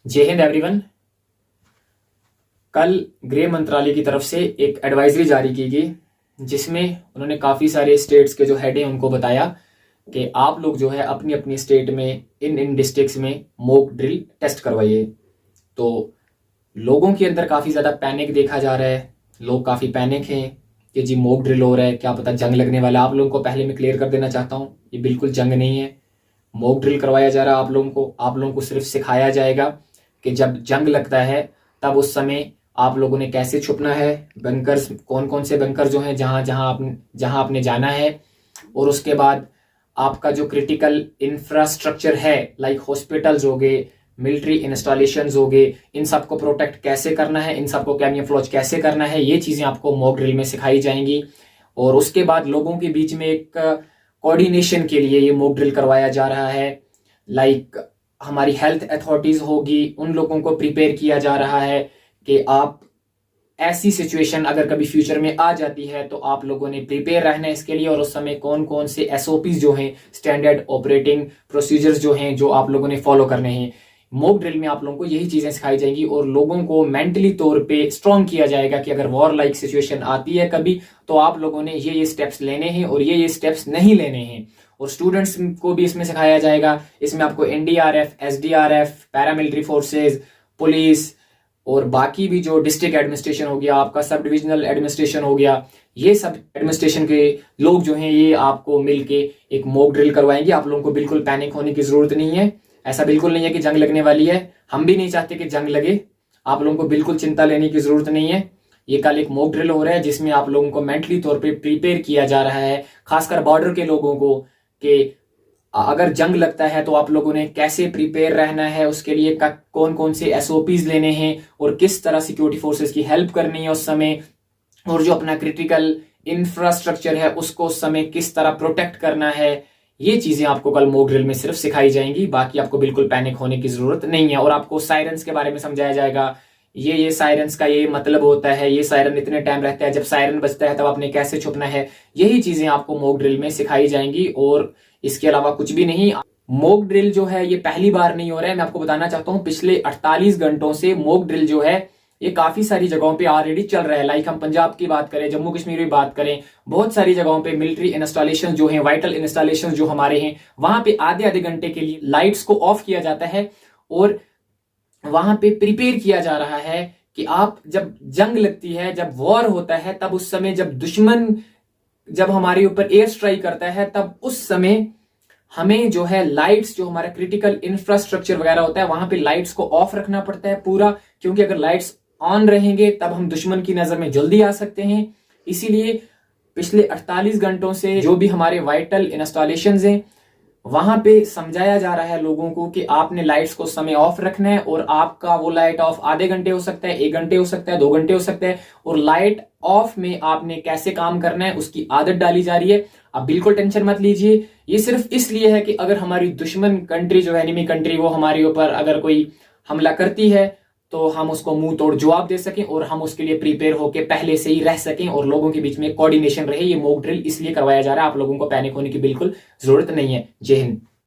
जय हिंद एवरीवन। कल गृह मंत्रालय की तरफ से एक एडवाइजरी जारी की गई जिसमें उन्होंने काफ़ी सारे स्टेट्स के जो हेड हैं उनको बताया कि आप लोग जो है अपनी अपनी स्टेट में इन डिस्ट्रिक्ट्स में मॉक ड्रिल टेस्ट करवाइए। तो लोगों के अंदर काफ़ी ज़्यादा पैनिक देखा जा रहा है। लोग काफ़ी पैनिक हैं कि जी मॉक ड्रिल हो रहा है, क्या पता जंग लगने वाला है। आप लोगों को पहले मैं क्लियर कर देना चाहता हूँ, ये बिल्कुल जंग नहीं है। मॉक ड्रिल करवाया जा रहा है आप लोगों को सिर्फ सिखाया जाएगा कि जब जंग लगता है तब उस समय आप लोगों ने कैसे छुपना है, बंकर्स कौन कौन से बंकर जो हैं जहां आपने जाना है, और उसके बाद आपका जो क्रिटिकल इंफ्रास्ट्रक्चर है लाइक हॉस्पिटल्स हो गए, मिलिट्री इंस्टॉलेशंस हो गए, इन सबको प्रोटेक्ट कैसे करना है, इन सबको कैमोफ्लेज कैसे करना है, ये चीज़ें आपको मॉक ड्रिल में सिखाई जाएंगी। और उसके बाद लोगों के बीच में एक कोऑर्डिनेशन के लिए ये मॉक ड्रिल करवाया जा रहा है। लाइक हमारी हेल्थ अथॉरिटीज़ होगी, उन लोगों को प्रिपेयर किया जा रहा है कि आप ऐसी सिचुएशन अगर कभी फ्यूचर में आ जाती है तो आप लोगों ने प्रिपेयर रहना है इसके लिए, और उस समय कौन कौन से एसओपीज जो हैं, स्टैंडर्ड ऑपरेटिंग प्रोसीजर्स जो हैं, जो आप लोगों ने फॉलो करने हैं। मॉक ड्रिल में आप लोगों को यही चीजें सिखाई जाएंगी और लोगों को मेंटली तौर पे स्ट्रांग किया जाएगा कि अगर वॉर लाइक सिचुएशन आती है कभी तो आप लोगों ने ये स्टेप्स लेने हैं और ये स्टेप्स नहीं लेने हैं। और स्टूडेंट्स को भी इसमें सिखाया जाएगा। इसमें आपको NDRF, SDRF, paramilitary forces, police और बाकी भी जो डिस्ट्रिक्ट एडमिनिस्ट्रेशन हो गया, आपका सब डिविजनल एडमिनिस्ट्रेशन हो गया, ये सब एडमिनिस्ट्रेशन के लोग जो हैं ये आपको मिलके एक मॉक ड्रिल करवाएंगे। आप लोगों को बिल्कुल पैनिक होने की जरूरत नहीं है। ऐसा बिल्कुल नहीं है कि जंग लगने वाली है, हम भी नहीं चाहते कि जंग लगे। आप लोगों को बिल्कुल चिंता लेने की जरूरत नहीं है। ये कल एक मॉक ड्रिल हो रहा है जिसमें आप लोगों को मेंटली तौर पे प्रिपेयर किया जा रहा है, खासकर बॉर्डर के लोगों को, कि अगर जंग लगता है तो आप लोगों ने कैसे प्रिपेयर रहना है, उसके लिए कौन कौन से एसओपीज लेने हैं और किस तरह सिक्योरिटी फोर्सेस की हेल्प करनी है उस समय, और जो अपना क्रिटिकल इंफ्रास्ट्रक्चर है उसको उस समय किस तरह प्रोटेक्ट करना है। ये चीजें आपको कल मॉक ड्रिल में सिर्फ सिखाई जाएंगी। बाकी आपको बिल्कुल पैनिक होने की जरूरत नहीं है। और आपको सायरन्स के बारे में समझाया जाएगा, ये सायरन्स का ये मतलब होता है, ये सायरन इतने टाइम रहता है, जब सायरन बजता है तब आपने कैसे छुपना है। यही चीजें आपको मॉक ड्रिल में सिखाई जाएंगी और इसके अलावा कुछ भी नहीं। मॉक ड्रिल जो है ये पहली बार नहीं हो रहा है। मैं आपको बताना चाहता हूं पिछले 48 घंटों से मॉक ड्रिल जो है ये काफी सारी जगहों पे ऑलरेडी चल रहा है। लाइक हम पंजाब की बात करें, जम्मू कश्मीर की बात करें, बहुत सारी जगहों पे मिलिट्री इंस्टॉलेशन जो है, वाइटल इंस्टॉलेशन जो हमारे हैं, वहां पे आधे आधे घंटे के लिए लाइट्स को ऑफ किया जाता है और वहां पे प्रिपेयर किया जा रहा है कि आप जब जंग लगती है, जब वॉर होता है, तब उस समय जब दुश्मन जब हमारे ऊपर एयर स्ट्राइक करता है तब उस समय हमें जो है लाइट्स, जो हमारा क्रिटिकल इंफ्रास्ट्रक्चर वगैरह होता है वहां पे लाइट्स को ऑफ रखना पड़ता है पूरा, क्योंकि अगर लाइट्स ऑन रहेंगे तब हम दुश्मन की नजर में जल्दी आ सकते हैं। इसीलिए पिछले 48 घंटों से जो भी हमारे वाइटल इंस्टॉलेशंस हैं वहां पे समझाया जा रहा है लोगों को कि आपने लाइट्स को समय ऑफ रखना है, और आपका वो लाइट ऑफ आधे घंटे हो सकता है, 1 घंटे हो सकता है, 2 घंटे हो सकता है, और लाइट ऑफ में आपने कैसे काम करना है उसकी आदत डाली जा रही है। आप बिल्कुल टेंशन मत लीजिए। ये सिर्फ इसलिए है कि अगर हमारी दुश्मन कंट्री जो है, एनिमी कंट्री, वो हमारे ऊपर अगर कोई हमला करती है तो हम उसको मुंह तोड़ जवाब दे सकें और हम उसके लिए प्रिपेयर होकर पहले से ही रह सकें और लोगों के बीच में कोऑर्डिनेशन रहे। ये मॉक ड्रिल इसलिए करवाया जा रहा है। आप लोगों को पैनिक होने की बिल्कुल जरूरत नहीं है। जय हिंद।